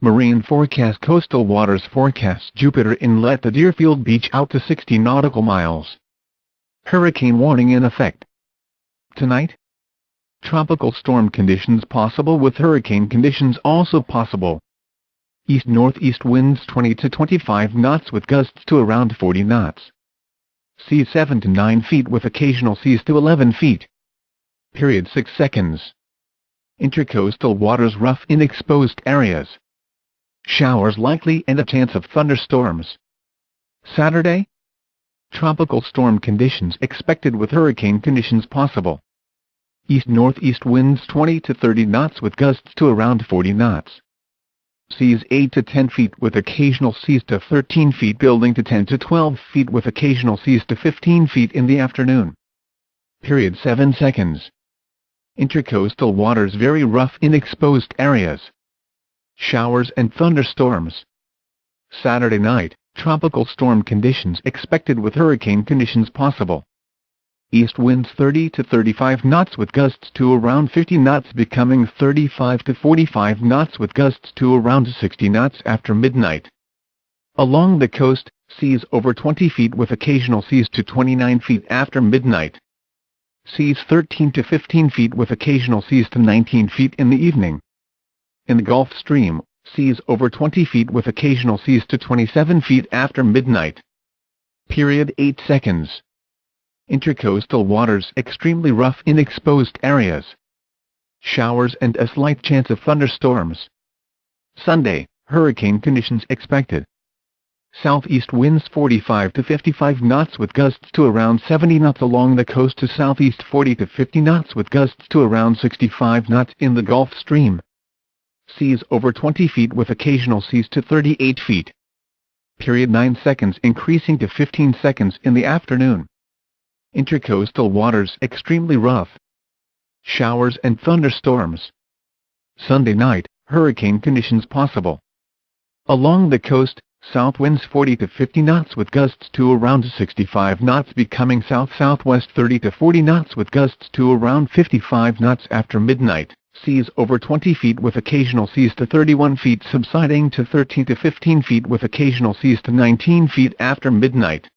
Marine forecast. Coastal waters forecast. Jupiter Inlet to Deerfield Beach out to 60 nautical miles. Hurricane warning in effect. Tonight, tropical storm conditions possible with hurricane conditions also possible. East-northeast winds 20 to 25 knots with gusts to around 40 knots. Seas 7 to 9 feet with occasional seas to 11 feet. Period 6 seconds. Intercoastal waters rough in exposed areas. Showers likely and a chance of thunderstorms. Saturday, tropical storm conditions expected with hurricane conditions possible. East-northeast winds 20 to 30 knots with gusts to around 40 knots. Seas 8 to 10 feet with occasional seas to 13 feet, building to 10 to 12 feet with occasional seas to 15 feet in the afternoon. Period 7 seconds. Intercoastal waters very rough in exposed areas. Showers and thunderstorms. Saturday night, tropical storm conditions expected with hurricane conditions possible. East winds 30 to 35 knots with gusts to around 50 knots, becoming 35 to 45 knots with gusts to around 60 knots after midnight. Along the coast, seas over 20 feet with occasional seas to 29 feet after midnight. Seas 13 to 15 feet with occasional seas to 19 feet in the evening. In the Gulf Stream, seas over 20 feet with occasional seas to 27 feet after midnight. Period 8 seconds. Intercoastal waters extremely rough in exposed areas. Showers and a slight chance of thunderstorms. Sunday, hurricane conditions expected. Southeast winds 45 to 55 knots with gusts to around 70 knots along the coast, to southeast 40 to 50 knots with gusts to around 65 knots in the Gulf Stream. Seas over 20 feet with occasional seas to 38 feet. Period 9 seconds, increasing to 15 seconds in the afternoon. Intercoastal waters extremely rough. Showers and thunderstorms. Sunday night, hurricane conditions possible. Along the coast, south winds 40 to 50 knots with gusts to around 65 knots, becoming south-southwest 30 to 40 knots with gusts to around 55 knots after midnight. Seas over 20 feet with occasional seas to 31 feet, subsiding to 13 to 15 feet with occasional seas to 19 feet after midnight.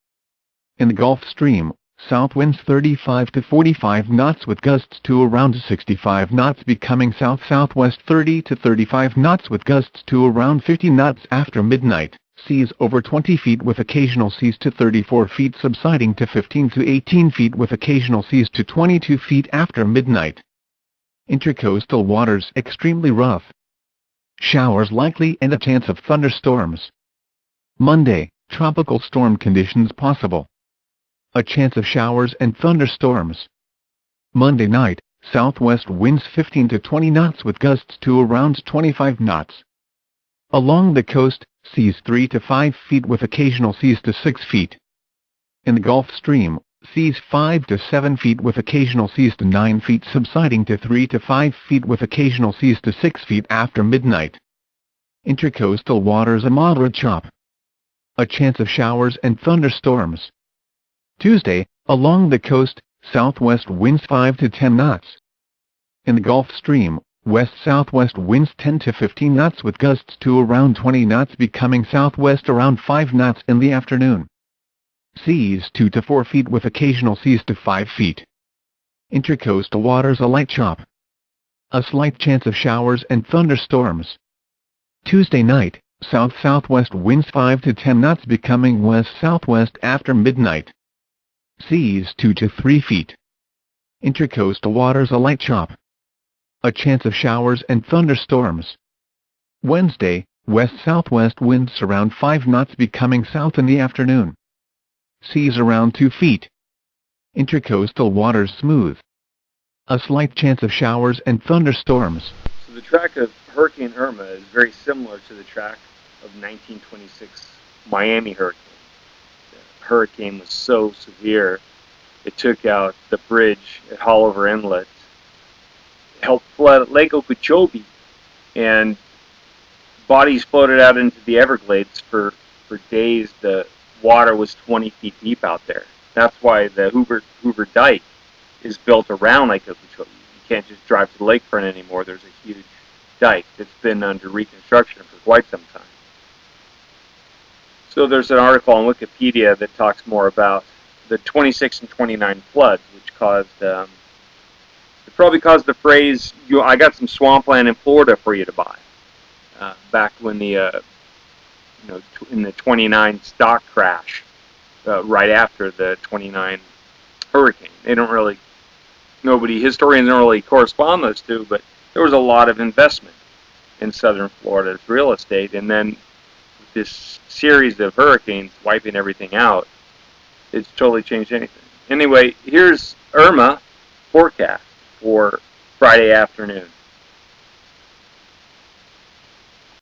In the Gulf Stream, south winds 35 to 45 knots with gusts to around 65 knots, becoming south-southwest 30 to 35 knots with gusts to around 50 knots after midnight. Seas over 20 feet with occasional seas to 34 feet, subsiding to 15 to 18 feet with occasional seas to 22 feet after midnight. Intercoastal waters extremely rough. Showers likely and a chance of thunderstorms. Monday, tropical storm conditions possible. A chance of showers and thunderstorms. Monday night, southwest winds 15 to 20 knots with gusts to around 25 knots. Along the coast, seas 3 to 5 feet with occasional seas to 6 feet. In the Gulf Stream, seas 5 to 7 feet with occasional seas to 9 feet, subsiding to 3 to 5 feet with occasional seas to 6 feet after midnight. Intercoastal waters a moderate chop. A chance of showers and thunderstorms. Tuesday, along the coast, southwest winds 5 to 10 knots. In the Gulf Stream, west-southwest winds 10 to 15 knots with gusts to around 20 knots, becoming southwest around 5 knots in the afternoon. Seas 2 to 4 feet with occasional seas to 5 feet. Intercoastal waters a light chop. A slight chance of showers and thunderstorms. Tuesday night, south-southwest winds 5 to 10 knots, becoming west-southwest after midnight. Seas 2 to 3 feet. Intercoastal waters a light chop. A chance of showers and thunderstorms. Wednesday, west-southwest winds around 5 knots, becoming south in the afternoon. Seas around 2 feet. Intercoastal waters smooth. A slight chance of showers and thunderstorms. So the track of Hurricane Irma is very similar to the track of 1926 Miami hurricane. The hurricane was so severe, it took out the bridge at Haulover Inlet, helped flood Lake Okeechobee, and bodies floated out into the Everglades for days. The water was 20 feet deep out there. That's why the Hoover Dike is built around Lake Okeechobee. You can't just drive to the lakefront anymore. There's a huge dike that's been under reconstruction for quite some time. So there's an article on Wikipedia that talks more about the 26 and 29 floods, which caused, it probably caused the phrase, I got some swampland in Florida for you to buy, back when the, in the 29 stock crash, right after the 29 hurricane. They don't really, historians don't really correspond those two, but there was a lot of investment in southern Florida's real estate, and then this series of hurricanes wiping everything out, it's totally changed anything. Anyway, here's Irma forecast for Friday afternoon.